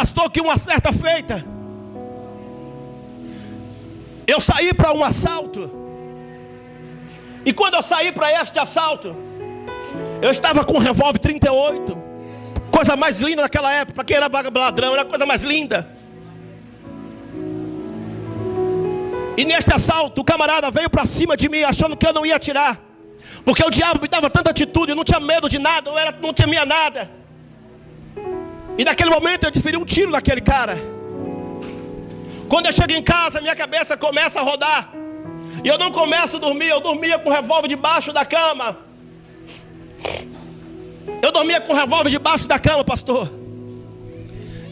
pastor, que uma certa feita eu saí para um assalto. E quando eu saí para este assalto, eu estava com um revólver 38. Coisa mais linda naquela época. Para quem era ladrão, era a coisa mais linda. E neste assalto, o camarada veio para cima de mim, achando que eu não ia atirar. Porque o diabo me dava tanta atitude, eu não tinha medo de nada, não temia nada. E naquele momento eu desferi um tiro naquele cara. Quando eu chego em casa, minha cabeça começa a rodar. E eu não começo a dormir, eu dormia com o revólver debaixo da cama. Eu dormia com o revólver debaixo da cama, pastor.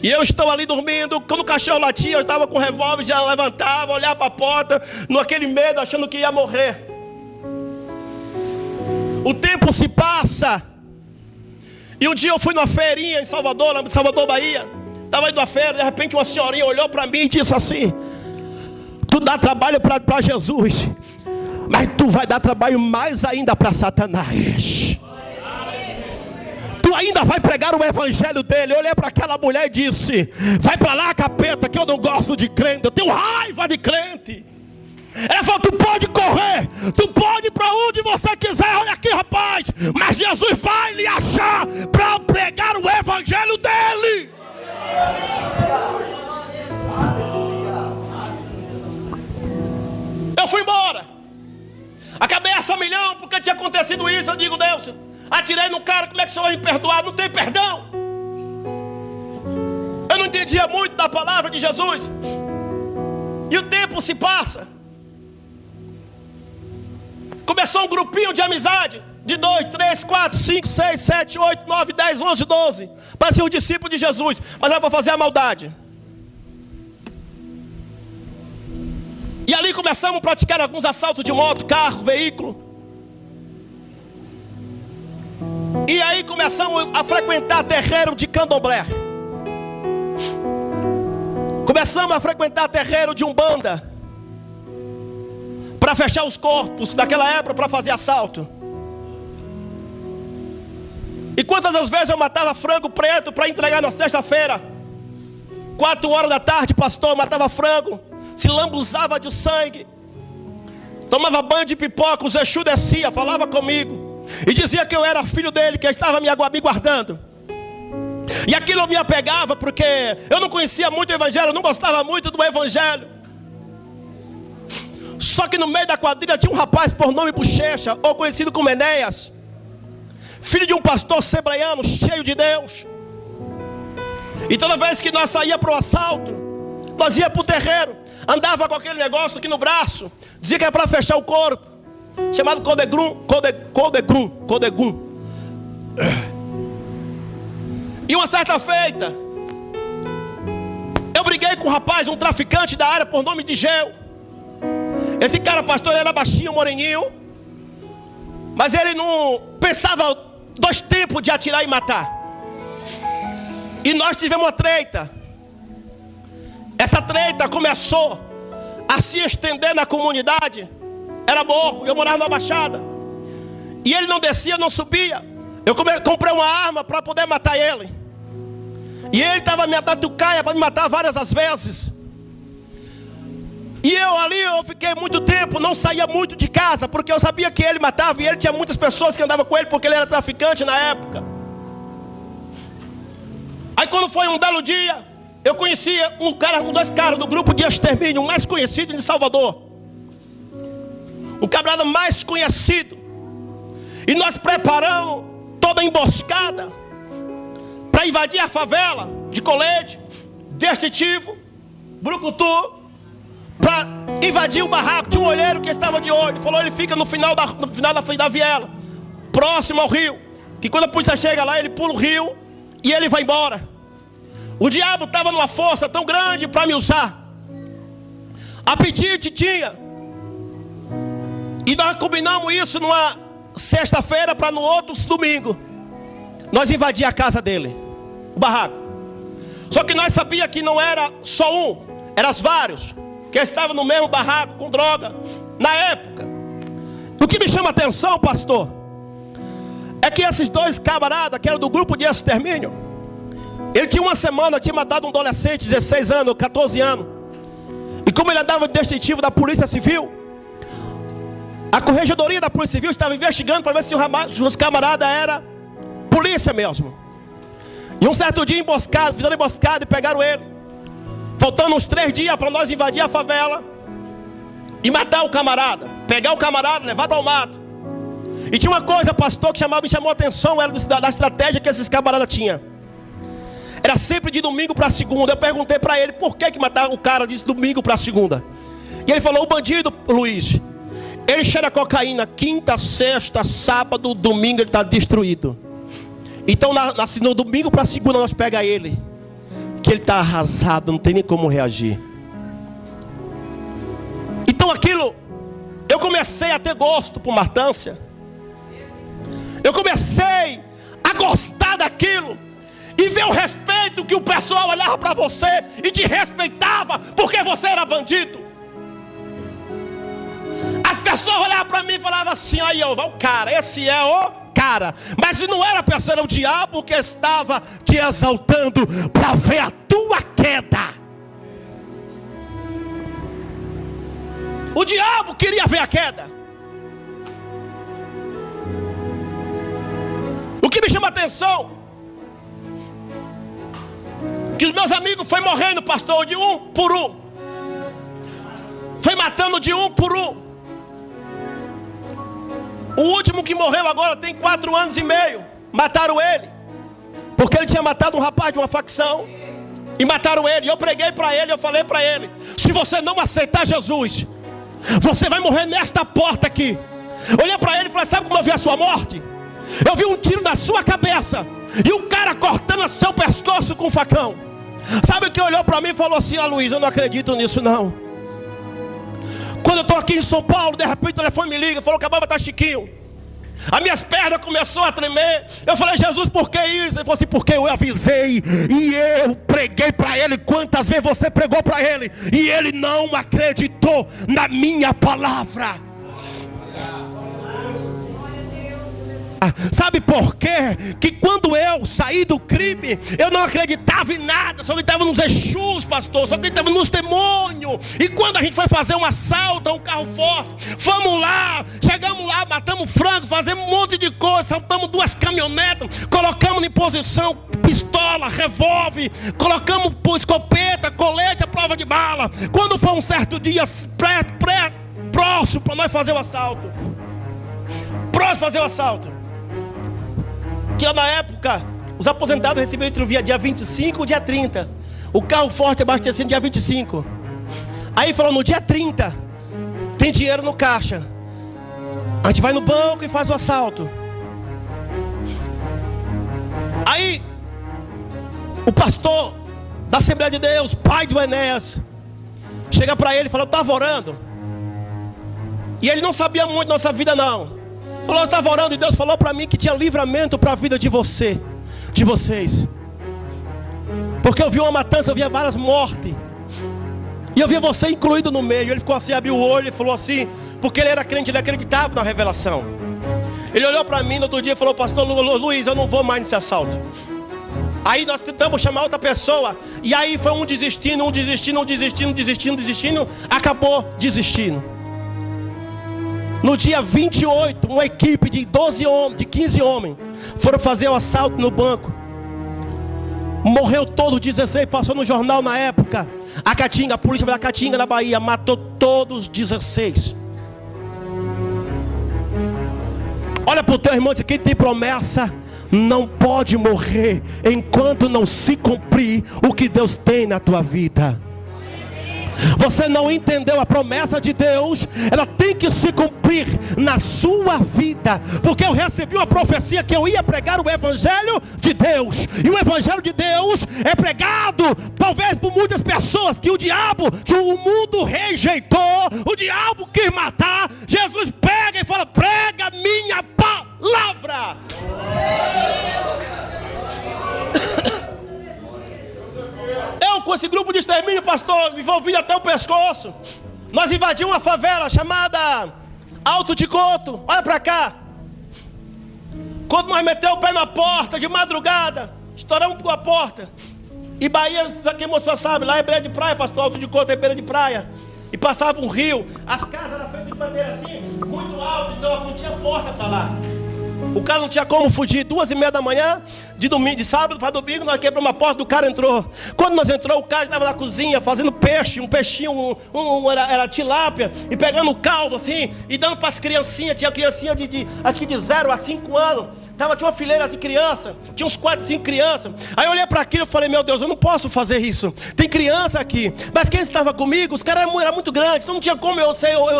E eu estou ali dormindo, quando o cachorro latia, eu estava com o revólver, já levantava, olhava para a porta, naquele medo, achando que ia morrer. O tempo se passa. E um dia eu fui numa feirinha em Salvador, Bahia. Estava indo à feira, de repente uma senhorinha olhou para mim e disse assim: tu dá trabalho para Jesus, mas tu vai dar trabalho mais ainda para Satanás. Tu ainda vai pregar o evangelho dele. Eu olhei para aquela mulher e disse: vai para lá, capeta, que eu não gosto de crente, eu tenho raiva de crente. Ela falou: tu pode correr, tu pode ir para onde você quiser. Olha aqui, rapaz, mas Jesus vai lhe achar para pregar o evangelho dele. Eu fui embora. Acabei essa milhão porque tinha acontecido isso. Eu digo: Deus, atirei no cara, como é que o Senhor vai me perdoar? Não tem perdão. Eu não entendia muito da palavra de Jesus. E o tempo se passa. Começou um grupinho de amizade, de 2, 3, 4, 5, 6, 7, 8, 9, 10, 11, 12. Parecia um discípulo de Jesus, mas era para fazer a maldade. E ali começamos a praticar alguns assaltos de moto, carro, veículo. E aí começamos a frequentar terreiro de candomblé. Começamos a frequentar terreiro de umbanda, para fechar os corpos daquela época, para fazer assalto. E quantas das vezes eu matava frango preto para entregar na sexta-feira, 4 horas da tarde, pastor, matava frango, se lambuzava de sangue, tomava banho de pipoca, o Exu descia, falava comigo e dizia que eu era filho dele, que estava me guardando. E aquilo me apegava, porque eu não conhecia muito o evangelho, eu não gostava muito do evangelho. Só que no meio da quadrilha tinha um rapaz por nome Bochecha, ou conhecido como Enéas, filho de um pastor assembleiano, cheio de Deus. E toda vez que nós saíamos para o assalto, nós íamos para o terreiro, andava com aquele negócio aqui no braço, dizia que era para fechar o corpo, chamado Codegum. E uma certa feita, eu briguei com um rapaz, um traficante da área por nome de Geu. Esse cara, pastor, ele era baixinho, moreninho, mas ele não pensava 2 tempos de atirar e matar. E nós tivemos uma treta. Essa treta começou a se estender na comunidade. Era morro, eu morava na Baixada. E ele não descia, não subia. Eu comprei uma arma para poder matar ele. E ele estava me dando caia para me matar várias as vezes. E eu fiquei muito tempo, não saía muito de casa, porque eu sabia que ele matava. E ele tinha muitas pessoas que andavam com ele, porque ele era traficante na época. Aí quando foi um belo dia, eu conhecia um 2 caras do grupo de extermínio, o mais conhecido de Salvador, o camarada mais conhecido. E nós preparamos toda a emboscada para invadir a favela de Colete, Destritivo, Brucutu, para invadir o barraco. Tinha um olheiro que estava de olho, falou: ele fica no final da viela, próximo ao rio, que quando a polícia chega lá, ele pula o rio e ele vai embora. O diabo estava numa força tão grande para me usar. Apetite tinha. E nós combinamos isso numa sexta-feira para no outro domingo nós invadir a casa dele, o barraco. Só que nós sabíamos que não era só um, eram vários que estavam no mesmo barraco com droga na época. O que me chama a atenção, pastor, é que esses 2 camaradas que eram do grupo de extermínio, Ele tinha uma semana, tinha matado um adolescente, 16 anos, 14 anos. E como ele andava de distintivo da Polícia Civil, a Corregedoria da Polícia Civil estava investigando para ver se os camaradas eram polícia mesmo. E um certo dia emboscado, fizeram emboscada e pegaram ele. Faltando uns 3 dias para nós invadir a favela e matar o camarada. Pegar o camarada, levar para o mato. E tinha uma coisa, pastor, que me chamou a atenção, era da estratégia que esses camaradas tinham. Era sempre de domingo para segunda. Eu perguntei para ele por que mataram o cara de domingo para segunda. E ele falou: o bandido, Luiz, ele cheira cocaína quinta, sexta, sábado, domingo ele está destruído. Então no domingo para segunda nós pega ele, que ele está arrasado, não tem nem como reagir. Então aquilo, eu comecei a ter gosto por matância. Eu comecei a gostar daquilo. E ver o respeito que o pessoal olhava para você e te respeitava porque você era bandido. As pessoas olhavam para mim e falavam assim: aí ó, o cara, esse é o cara. Mas não era a pessoa, era o diabo que estava te exaltando para ver a tua queda. O diabo queria ver a queda. O que me chama a atenção, que os meus amigos foi morrendo, pastor, de um por um. Foi matando de um por um. O último que morreu agora tem 4 anos e meio. Mataram ele, porque ele tinha matado um rapaz de uma facção. E mataram ele. E eu preguei para ele, eu falei para ele: se você não aceitar Jesus, você vai morrer nesta porta aqui. Olhei para ele e falei: sabe como eu vi a sua morte? Eu vi um tiro na sua cabeça e o cara cortando o seu pescoço com um facão. Sabe o que olhou para mim e falou assim: Luiz, eu não acredito nisso não. Quando eu estou aqui em São Paulo, de repente o telefone me liga, falou que acabava de estar Chiquinho. As minhas pernas começaram a tremer. Eu falei: Jesus, por que isso? Ele falou assim: porque eu avisei e eu preguei para ele. Quantas vezes você pregou para ele e ele não acreditou na minha palavra? Sabe por quê? Que quando eu saí do crime, eu não acreditava em nada, só acreditava nos Exus, pastor, só acreditava nos demônios. E quando a gente foi fazer um assalto a um carro forte, fomos lá, chegamos lá, matamos frango, fazemos um monte de coisa, saltamos 2 caminhonetas, colocamos em posição pistola, revólver, colocamos escopeta, colete, a prova de bala. Quando foi um certo dia próximo para nós fazer o assalto, que lá na época os aposentados recebiam entre o dia 25 e o dia 30. O carro forte abastecendo no dia 25. Aí falou: no dia 30 tem dinheiro no caixa, a gente vai no banco e faz o assalto. Aí o pastor da Assembleia de Deus, pai do Enéas, chega para ele e fala: eu estava orando. E ele não sabia muito da nossa vida não. Falou: eu estava orando e Deus falou para mim que tinha livramento para a vida de vocês. Porque eu vi uma matança, eu via várias mortes. E eu via você incluído no meio. Ele ficou assim, abriu o olho e falou assim, porque ele era crente, ele acreditava na revelação. Ele olhou para mim no outro dia e falou: pastor Luiz, eu não vou mais nesse assalto. Aí nós tentamos chamar outra pessoa. E aí foi um desistindo, acabou desistindo. No dia 28, uma equipe de 12 homens, de 15 homens, foram fazer o assalto no banco. Morreu todo 16, passou no jornal na época. A polícia da Caatinga, na Bahia, matou todos 16. Olha para o teu irmão e diz: quem tem promessa não pode morrer enquanto não se cumprir o que Deus tem na tua vida. Você não entendeu a promessa de Deus, ela tem que se cumprir na sua vida. Porque eu recebi uma profecia que eu ia pregar o Evangelho de Deus. E o Evangelho de Deus é pregado talvez por muitas pessoas que o diabo, que o mundo rejeitou, o diabo quis matar. Jesus pega e fala: prega minha palavra. Eu com esse grupo de extermínio, pastor, envolvido até o pescoço, nós invadimos uma favela chamada Alto de Coto. Olha para cá. Quando nós metemos o pé na porta de madrugada, estouramos por a porta. E Bahia, pra quem mostrou, sabe, lá é beira de praia, pastor, Alto de Couto é beira de praia. E passava um rio, as casas eram feitas de madeira assim, muito alto, então não tinha porta para lá. O cara não tinha como fugir. 2h30 da manhã, de sábado para domingo, nós quebramos uma porta, o cara entrou. Quando nós entrou, o cara estava na cozinha fazendo peixe, um peixinho, era tilápia, e pegando o caldo assim, e dando para as criancinhas. Tinha criancinha acho que de 0 a 5 anos. Tinha uma fileira de criança, tinha uns 4, 5 crianças. Aí eu olhei para aquilo e falei, meu Deus, eu não posso fazer isso. Tem criança aqui. Mas quem estava comigo, os caras eram muito grandes, então não tinha como eu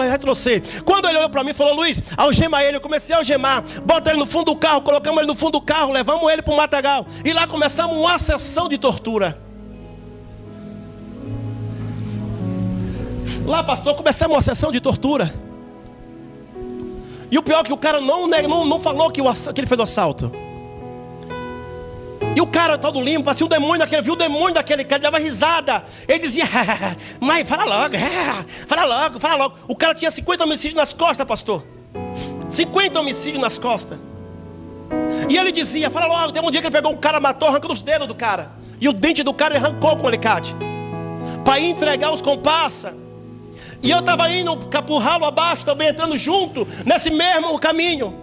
retroceder. Quando ele olhou para mim e falou, Luiz, algema ele. Eu comecei a algemar, bota ele no fundo do carro, colocamos ele no fundo do carro, levamos ele para o matagal. E lá começamos uma sessão de tortura. Lá, pastor, começamos uma sessão de tortura. E o pior é que o cara não falou que ele fez o assalto. E o cara todo limpo, assim, viu o demônio daquele cara, ele dava risada. Ele dizia, mãe, fala logo. O cara tinha 50 homicídios nas costas, pastor. 50 homicídios nas costas. E ele dizia, fala logo. Teve um dia que ele pegou um cara, matou, arrancando os dedos do cara. E o dente do cara ele arrancou com o alicate. Para entregar os comparsas. E eu estava indo pro ralo abaixo, também entrando junto, nesse mesmo caminho.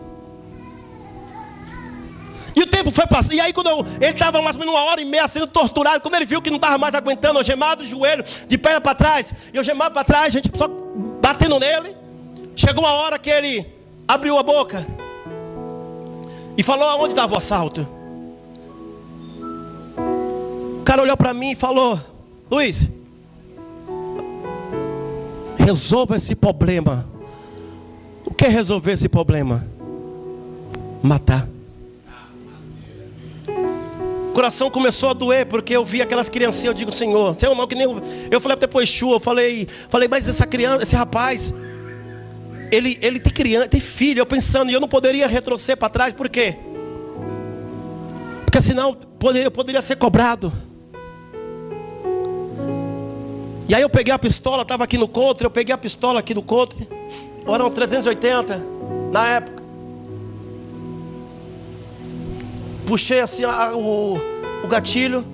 E o tempo foi passando. E aí quando ele estava mais ou menos 1h30 sendo torturado. Quando ele viu que não estava mais aguentando, eu gemado o joelho, de perna para trás. E eu gemado para trás, a gente só batendo nele. Chegou uma hora que ele abriu a boca. E falou aonde estava o assalto. O cara olhou para mim e falou, Luiz, resolva esse problema. O que é resolver esse problema? Matar. O coração começou a doer, porque eu vi aquelas criancinhas. Eu digo, Senhor, não, que nem eu falei depois Exu, eu falei, mas essa criança, esse rapaz, ele tem criança, tem filho. Eu pensando, e eu não poderia retroceder para trás, por quê? Porque senão eu poderia ser cobrado. E aí eu peguei a pistola, estava aqui no country, eu peguei a pistola aqui no country, eram 380 na época. Puxei assim o gatilho,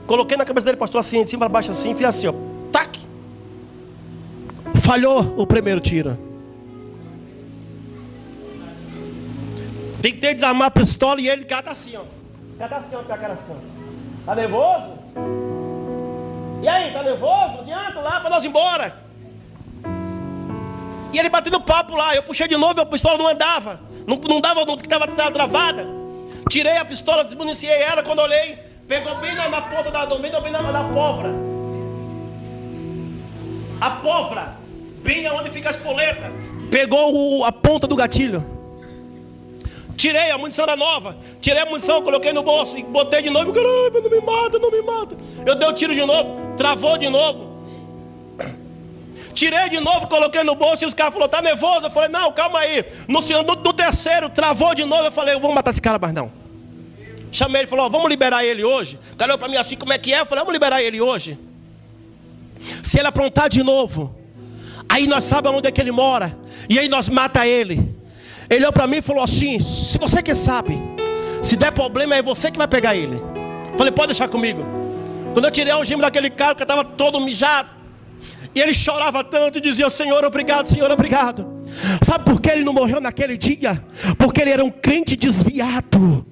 coloquei na cabeça dele, pastor, assim, de cima para baixo assim, fiz assim, ó, tac. Falhou o primeiro tiro. Tentei desarmar a pistola e ele cata assim, ó. Cata assim, ó, com a cara assim, ó. Tá nervoso? E aí, tá nervoso? Adianta lá para nós ir embora. E ele batendo papo lá. Eu puxei de novo e a pistola não andava. Não dava, estava travada. Tirei a pistola, desmuniciei ela. Quando olhei, pegou bem na ponta da pólvora. A pólvora, bem onde fica a espoleta, pegou a ponta do gatilho. Tirei, a munição era nova. Tirei a munição, coloquei no bolso e botei de novo. Caramba, não me mata. Eu dei o tiro de novo, travou de novo. Tirei de novo, coloquei no bolso e os caras falaram, tá nervoso? Eu falei, não, calma aí. No terceiro, travou de novo. Eu falei, eu vou matar esse cara, mas não. Chamei ele e falou, vamos liberar ele hoje. O cara olhou pra mim assim, como é que é? Eu falei, vamos liberar ele hoje. Se ele aprontar de novo, aí nós sabemos onde é que ele mora. E aí nós mata ele. Ele olhou para mim e falou assim, se você que sabe, se der problema é você que vai pegar ele. Falei, pode deixar comigo. Quando eu tirei o algema daquele cara que estava todo mijado, e ele chorava tanto e dizia, Senhor, obrigado, Senhor, obrigado. Sabe por que ele não morreu naquele dia? Porque ele era um crente desviado.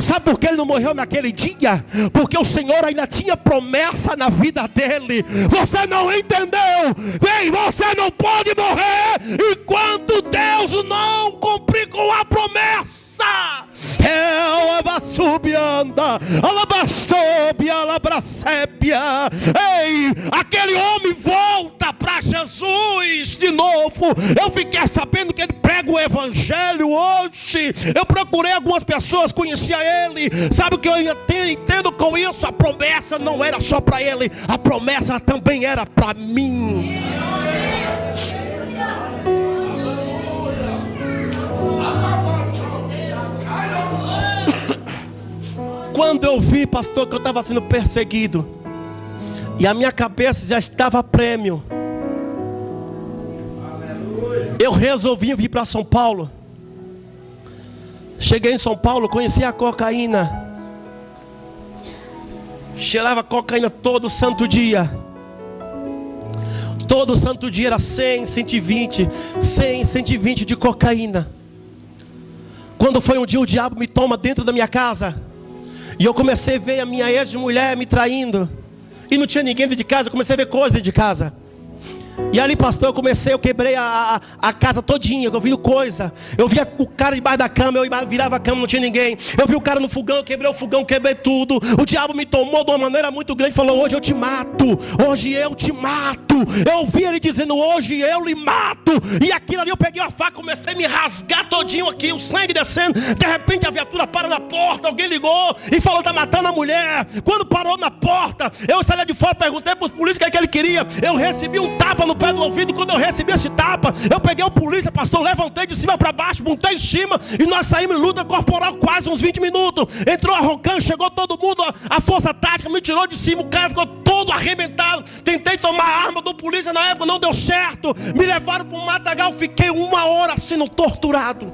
Sabe por que ele não morreu naquele dia? Porque o Senhor ainda tinha promessa na vida dele. Você não entendeu? Bem, você não pode morrer enquanto Deus não cumprir com a promessa. Ei, aquele homem volta para Jesus de novo. Eu fiquei sabendo que ele prega o evangelho hoje. Eu procurei algumas pessoas, conhecia ele. Sabe o que eu entendo com isso? A promessa não era só para ele, a promessa também era para mim. Quando eu vi, pastor, que eu estava sendo perseguido e a minha cabeça já estava a prêmio, eu resolvi vir para São Paulo. Cheguei em São Paulo, conheci a cocaína. Cheirava cocaína todo santo dia. Todo santo dia era 100, 120, 100, 120 de cocaína. Quando foi um dia o diabo me toma dentro da minha casa, e eu comecei a ver a minha ex-mulher me traindo, e não tinha ninguém dentro de casa, eu comecei a ver coisas dentro de casa. E ali, pastor, eu quebrei a casa todinha, eu vi coisa. Eu via o cara debaixo da cama, eu virava a cama, não tinha ninguém. Eu vi o cara no fogão, eu quebrei o fogão, quebrei tudo. O diabo me tomou de uma maneira muito grande, falou: hoje eu te mato, hoje eu te mato. Eu ouvi ele dizendo: hoje eu lhe mato. E aquilo ali eu peguei a faca, comecei a me rasgar todinho aqui, o sangue descendo. De repente a viatura para na porta, alguém ligou e falou: tá matando a mulher. Quando parou na porta, eu saí lá de fora, perguntei para os polícias o que ele queria. Eu recebi um tapa no pé do ouvido. Quando eu recebi esse tapa, eu peguei o polícia, pastor, levantei de cima para baixo, montei em cima, e nós saímos em luta corporal quase uns 20 minutos. Entrou a Rocan, chegou todo mundo, a força tática me tirou de cima, o cara ficou todo arrebentado. Tentei tomar a arma do polícia na época, não deu certo. Me levaram para um matagal, fiquei 1 hora sendo torturado.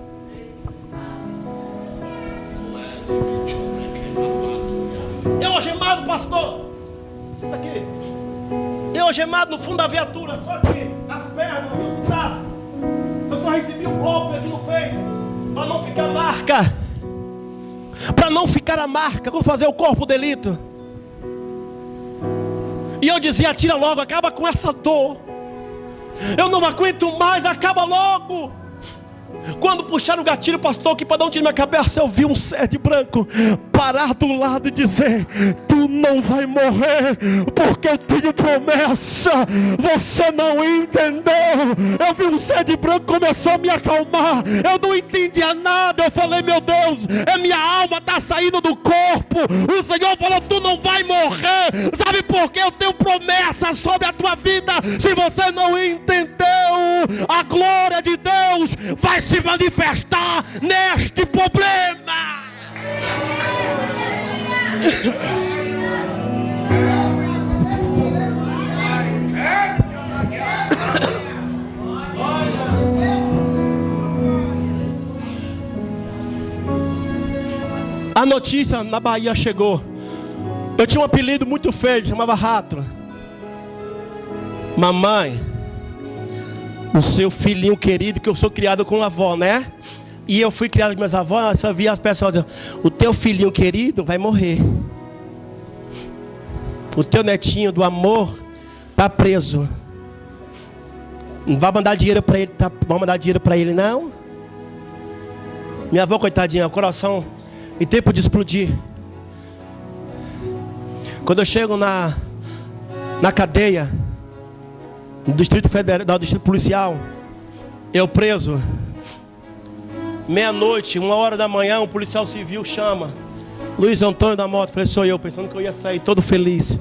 Eu algemado, pastor. Isso aqui. Eu algemado no fundo da viatura, só aqui, as pernas, os braços. Eu só recebi um golpe aqui no peito, para não ficar marca. Para não ficar a marca, quando fazer o corpo delito. E eu dizia: tira logo, acaba com essa dor. Eu não aguento mais, acaba logo. Quando puxaram o gatilho, pastor, que para dar um tiro na minha cabeça, eu vi um sete branco parar do lado e dizer: tu não vai morrer, porque eu tenho promessa. Você não entendeu. Eu vi um sete branco, começou a me acalmar. Eu não entendia nada. Eu falei: meu Deus, minha alma está saindo do corpo. O Senhor falou: tu não vai morrer. Sabe por quê? Eu tenho promessa sobre a tua vida. Se você não entendeu, a glória de Deus vai se manifestar neste problema. A notícia na Bahia chegou. Eu tinha um apelido muito feio, chamava Rato. Mamãe, o seu filhinho querido, que eu sou criado com a avó, né? E eu fui criado com minhas avós, só via as pessoas dizendo: o teu filhinho querido vai morrer. O teu netinho do amor está preso. Não vai mandar dinheiro para ele, vai mandar dinheiro para ele, não? Minha avó, coitadinha, o coração em tempo de explodir. Quando eu chego na cadeia, no Distrito Federal, no Distrito Policial, eu preso, meia-noite, 1h da manhã, um policial civil chama: Luiz Antônio da Mota. Falei: sou eu, pensando que eu ia sair todo feliz.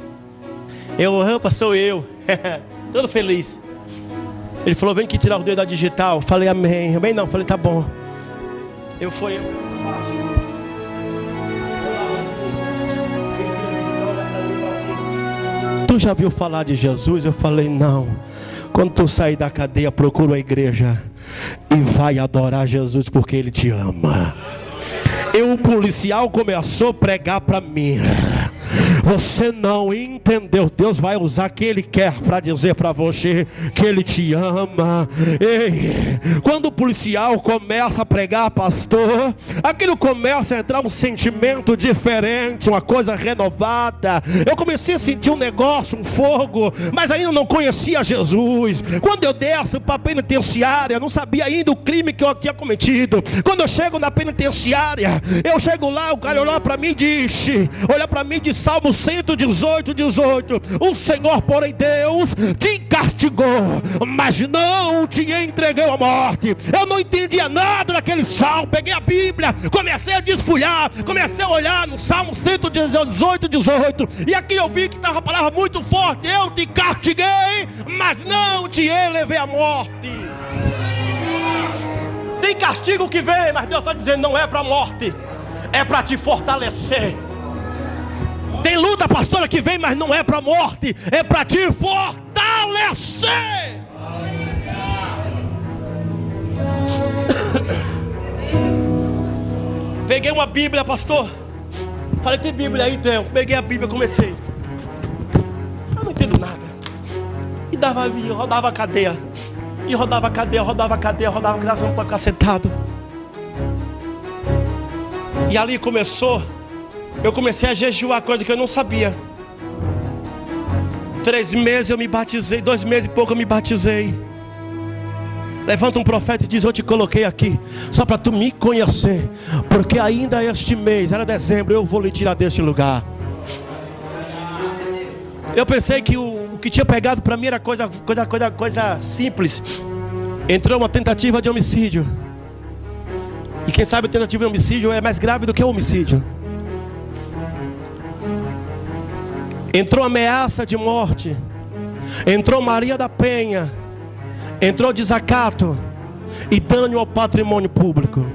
Rampa, sou eu, todo feliz. Ele falou: vem aqui tirar o dedo da digital. Falei: amém. Amém não, falei: tá bom. Eu fui. Tu já viu falar de Jesus? Eu falei: não. Quando tu sair da cadeia, procura a igreja e vai adorar Jesus, porque Ele te ama. O policial começou a pregar para mim: você não entendeu. Deus vai usar quem Ele quer para dizer para você que Ele te ama. Ei, quando o policial começa a pregar, pastor, aquilo começa a entrar um sentimento diferente, uma coisa renovada. Eu comecei a sentir um negócio, um fogo, mas ainda não conhecia Jesus. Quando eu desço para a penitenciária, não sabia ainda o crime que eu tinha cometido. Quando eu chego na penitenciária, eu chego lá, o cara olha para mim e diz, Salmo 118, 18: o Senhor, porém Deus, te castigou, mas não te entregou à morte. Eu não entendia nada daquele salmo. Peguei a Bíblia, comecei a desfolhar, comecei a olhar no Salmo 118, 18, e aqui eu vi que estava uma palavra muito forte: eu te castiguei, mas não te elevei à morte. Tem castigo que vem, mas Deus está dizendo: não é para a morte, é para te fortalecer. Tem luta, pastora, que vem, mas não é para a morte, é para te fortalecer. Peguei uma Bíblia, pastor, Falei, tem Bíblia aí, então. Peguei a Bíblia e comecei. Eu não entendo nada. E rodava a cadeia. E rodava a cadeia, rodava a cadeia, rodava a cadeia. Você não pode ficar sentado. E ali eu comecei a jejuar, coisa que eu não sabia. 3 meses eu me batizei, 2 meses e pouco eu me batizei. Levanta um profeta e diz: eu te coloquei aqui só para tu me conhecer, porque ainda este mês, era dezembro, eu vou lhe tirar deste lugar. Eu pensei que o que tinha pegado para mim era coisa simples. Entrou uma tentativa de homicídio. E quem sabe a tentativa de homicídio é mais grave do que o homicídio. Entrou ameaça de morte. Entrou Maria da Penha. Entrou desacato e dano ao patrimônio público.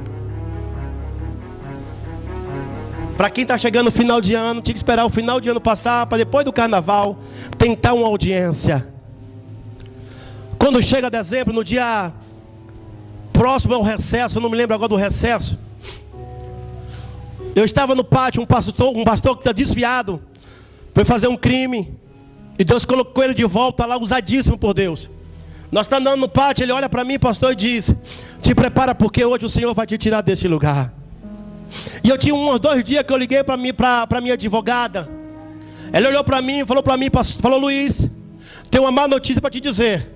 Para quem está chegando no final de ano, tinha que esperar o final de ano passar, para depois do carnaval tentar uma audiência. Quando chega dezembro, no dia próximo ao recesso, eu não me lembro agora do recesso, eu estava no pátio, um pastor que está desviado, foi fazer um crime, e Deus colocou ele de volta lá, usadíssimo por Deus. Nós estamos andando no pátio, ele olha para mim, pastor, e diz: te prepara, porque hoje o Senhor vai te tirar desse lugar. E eu tinha uns 2 dias que eu liguei para minha advogada. Ela olhou para mim e falou para mim, falou: Luiz, tem uma má notícia para te dizer.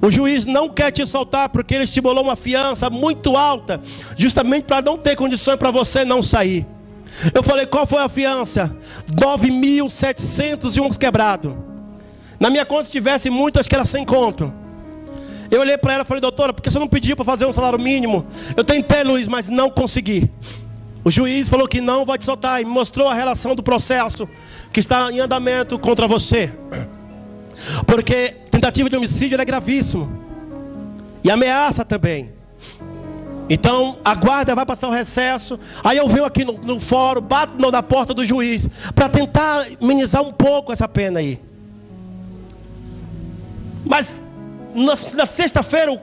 O juiz não quer te soltar, porque ele estimulou uma fiança muito alta, justamente para não ter condições para você não sair. Eu falei: qual foi a fiança? 9.700 e uns quebrado. Na minha conta, se tivesse muito, acho que era 100 conto. Eu olhei para ela e falei: doutora, por que você não pediu para fazer um salário mínimo? Eu tentei, Luiz, mas não consegui. O juiz falou que não vai te soltar e me mostrou a relação do processo que está em andamento contra você. Porque tentativa de homicídio é gravíssimo. E ameaça também. Então a guarda vai passar o recesso. Aí eu venho aqui no fórum, bato na porta do juiz para tentar amenizar um pouco essa pena aí. Mas na sexta-feira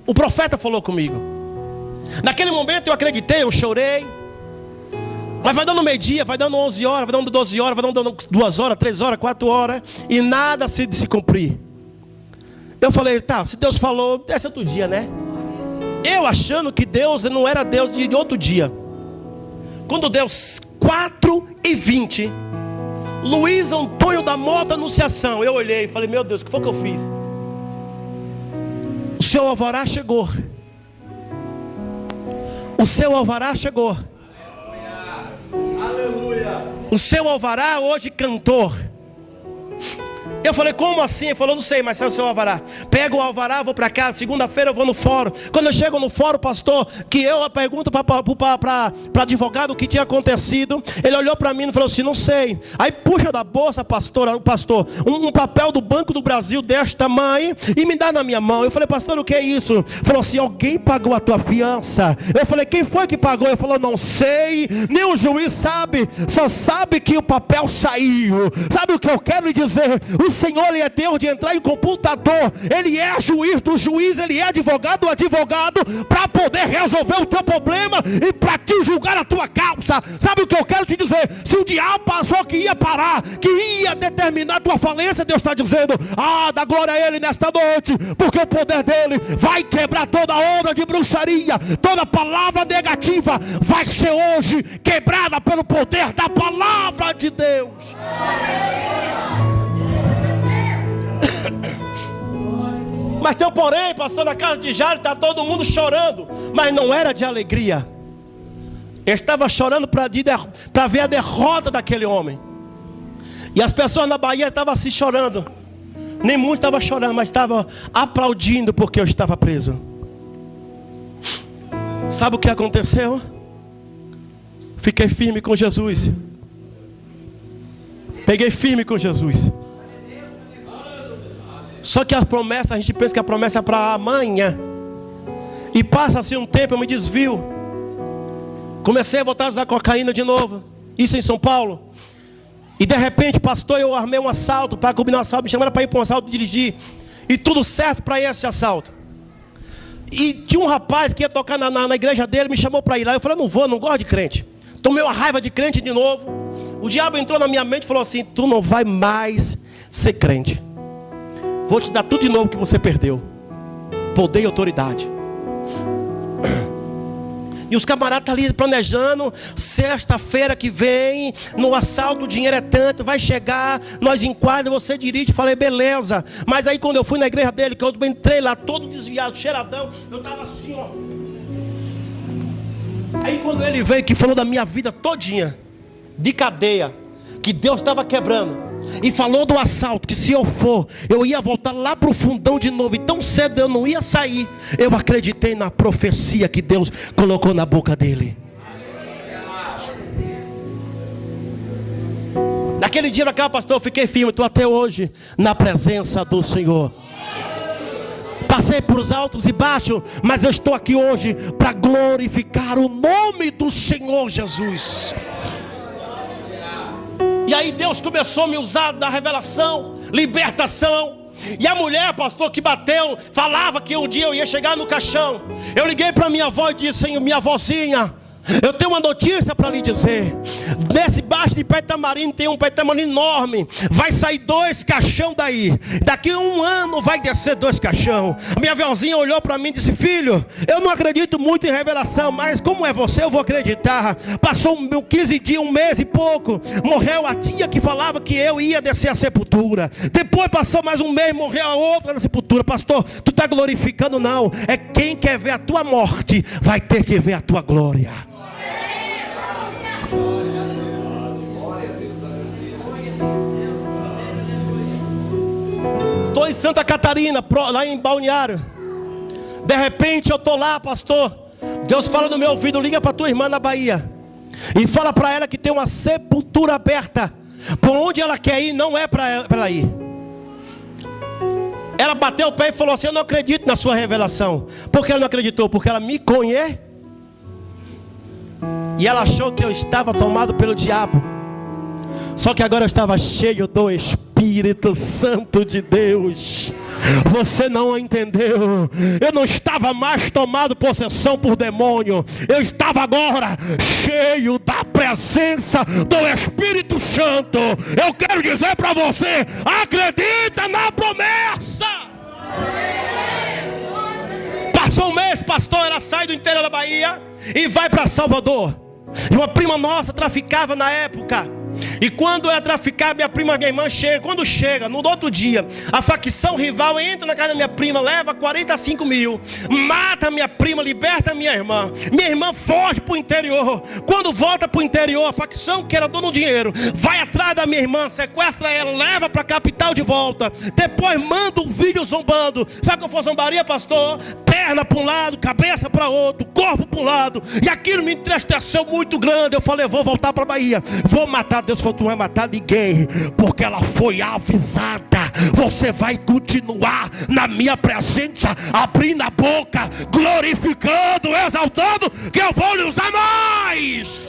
o profeta falou comigo. Naquele momento eu acreditei, eu chorei. Mas vai dando meio-dia, vai dando 11 horas, vai dando 12 horas, vai dando 2 horas, 3 horas, 4 horas, e nada se cumprir. Eu falei: tá, se Deus falou, desce outro dia, né? Eu achando que Deus não era Deus de outro dia. Quando deu 4h20, Luiz Antônio da Mota Anunciação, eu olhei e falei: meu Deus, o que foi que eu fiz? O seu alvará chegou. O seu alvará chegou. Aleluia. O seu alvará hoje cantor. Eu falei: como assim? Ele falou: não sei, mas é o seu alvará. Pega o alvará, vou para casa. Segunda-feira eu vou no fórum. Quando eu chego no fórum, pastor, que eu pergunto para advogado o que tinha acontecido. Ele olhou para mim e falou assim: não sei. Aí puxa da bolsa, pastor, um papel do Banco do Brasil deste tamanho e me dá na minha mão. Eu falei: pastor, o que é isso? Falou assim: alguém pagou a tua fiança. Eu falei: quem foi que pagou? Ele falou: não sei, nem o juiz sabe, só sabe que o papel saiu. Sabe o que eu quero lhe dizer? O Senhor, Ele é Deus de entrar em computador. Ele é juiz do juiz. Ele é advogado do advogado, para poder resolver o teu problema e para te julgar a tua causa. Sabe o que eu quero te dizer? Se o diabo passou que ia parar, que ia determinar a tua falência, Deus está dizendo: dá glória a Ele nesta noite, porque o poder dEle vai quebrar toda onda de bruxaria. Toda palavra negativa vai ser hoje quebrada pelo poder da palavra de Deus. Mas tem um porém, pastor, na casa de Jairo está todo mundo chorando. Mas não era de alegria. Ele estava chorando para ver a derrota daquele homem. E as pessoas na Bahia estavam assim chorando. Nem muitos estavam chorando, mas estavam aplaudindo porque eu estava preso. Sabe o que aconteceu? Fiquei firme com Jesus. Peguei firme com Jesus. Só que a promessa, a gente pensa que a promessa é para amanhã. E passa-se um tempo, eu me desvio. Comecei a voltar a usar cocaína de novo. Isso em São Paulo. E de repente, pastor, eu armei um assalto, para combinar um assalto. Me chamaram para ir para um assalto, dirigir. E tudo certo para esse assalto. E tinha um rapaz que ia tocar na igreja dele, me chamou para ir lá. Eu falei: não vou, não gosto de crente. Tomei uma raiva de crente de novo. O diabo entrou na minha mente e falou assim: tu não vai mais ser crente. Vou te dar tudo de novo que você perdeu: poder e autoridade. E os camaradas estão ali planejando: sexta-feira que vem, no assalto, o dinheiro é tanto, vai chegar, nós enquadramos, você dirige. Falei, beleza. Mas aí quando eu fui na igreja dele, que eu entrei lá todo desviado, cheiradão, eu estava assim, ó. Aí quando ele veio, que falou da minha vida todinha, de cadeia, que Deus estava quebrando, e falou do assalto, que se eu for, eu ia voltar lá para o fundão de novo, e tão cedo eu não ia sair. Eu acreditei na profecia que Deus colocou na boca dele. Naquele dia, naquela, pastor, eu fiquei firme. Estou até hoje na presença do Senhor. Passei por os altos e baixos, mas eu estou aqui hoje para glorificar o nome do Senhor Jesus. E aí Deus começou a me usar da revelação, libertação. E a mulher, pastor, que bateu, falava que um dia eu ia chegar no caixão. Eu liguei para minha avó e disse: Senhor, minha avózinha, eu tenho uma notícia para lhe dizer. Nesse baixo de pé de tamarindo tem um pé de tamarindo enorme. Vai sair 2 caixão daí. Daqui a 1 ano vai descer 2 caixão. A minha avózinha olhou para mim e disse: filho, eu não acredito muito em revelação, mas como é você, eu vou acreditar. Passou 15 dias, 1 mês e pouco. Morreu a tia que falava que eu ia descer a sepultura. Depois passou mais 1 mês, morreu a outra na sepultura. Pastor, tu está glorificando? Não. É quem quer ver a tua morte vai ter que ver a tua glória. Estou em Santa Catarina, lá em Balneário. De repente eu estou lá, pastor. Deus fala no meu ouvido: liga para tua irmã na Bahia e fala para ela que tem uma sepultura aberta. Por onde ela quer ir, não é para ela ir. Ela bateu o pé e falou assim: eu não acredito na sua revelação. Por que ela não acreditou? Porque ela me conhece. E ela achou que eu estava tomado pelo diabo. Só que agora eu estava cheio do Espírito Santo de Deus. Você não entendeu. Eu não estava mais tomado possessão por demônio. Eu estava agora cheio da presença do Espírito Santo. Eu quero dizer para você: acredita na promessa. Passou 1 mês, pastor, ela sai do interior da Bahia e vai para Salvador. E uma prima nossa traficava na época. E quando ela traficava, minha irmã chega. Quando chega, no outro dia, a facção rival entra na casa da minha prima, leva 45 mil, mata minha prima, liberta minha irmã. Minha irmã foge para o interior. Quando volta para o interior, a facção que era dona do dinheiro vai atrás da minha irmã, sequestra ela, leva para a capital de volta. Depois manda um vídeo zombando. Sabe que foi zombaria, pastor? Perna para um lado, cabeça para outro, corpo para um lado. E aquilo me entristeceu muito grande. Eu falei: vou voltar para a Bahia, vou matar. Deus falou: tu não vai matar ninguém, porque ela foi avisada. Você vai continuar na minha presença, abrindo a boca, glorificando, exaltando, que eu vou lhe usar mais.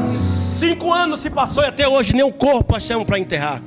Cinco anos se passou e até hoje nem um corpo achamos para enterrar.